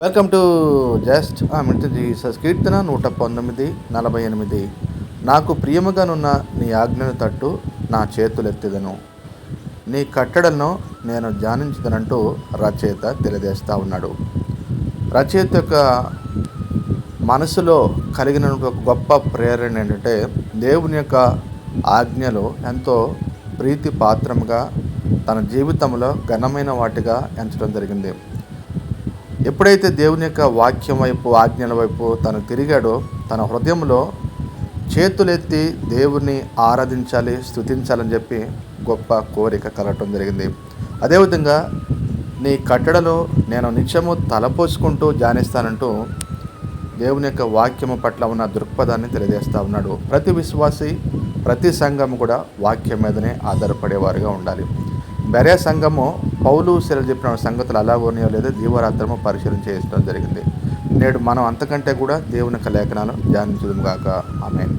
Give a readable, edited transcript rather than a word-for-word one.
Welcome to just minute Jesus. కీర్తన 119:48. నాకు ప్రియముగానున్న నీ ఆజ్ఞను తట్టు నా చేతులెత్తెదను, నీ కట్టడలను నేను ధ్యానించదనంటూ రచయిత తెలియజేస్తూ ఉన్నాడు. రచయిత యొక్క మనసులో కలిగిన ఒక గొప్ప ప్రేరణ ఏంటంటే, దేవుని యొక్క ఆజ్ఞలు ఎంతో ప్రీతి పాత్రముగా తన జీవితంలో ఘనమైన వాటిగా ఎంచడం జరిగింది. ఎప్పుడైతే దేవుని యొక్క వాక్యం వైపు, ఆజ్ఞల వైపు తను తిరిగాడో, తన హృదయంలో చేతులెత్తి దేవుని ఆరాధించాలి, స్తుతించాలని చెప్పి గొప్ప కోరిక కలగటం జరిగింది. అదేవిధంగా నీ కట్టడలో నేను నిత్యము తలపోసుకుంటూ ధ్యానిస్తానంటూ దేవుని యొక్క వాక్యము పట్ల ఉన్న దృక్పథాన్ని తెలియజేస్తూ ఉన్నాడు. ప్రతి విశ్వాసి, ప్రతి సంఘం కూడా వాక్యం మీదనే ఆధారపడేవారుగా ఉండాలి. బెరే సంఘము పౌలు శిలలు చెప్పిన సంగతులు అలాగోనియో లేదా దీవరాత్రము పరిశీలన చేయడం జరిగింది. నేడు మనం అంతకంటే కూడా దేవుని యొక్క లేఖనాలు ధ్యానించుదుము గాక. ఆమేన్.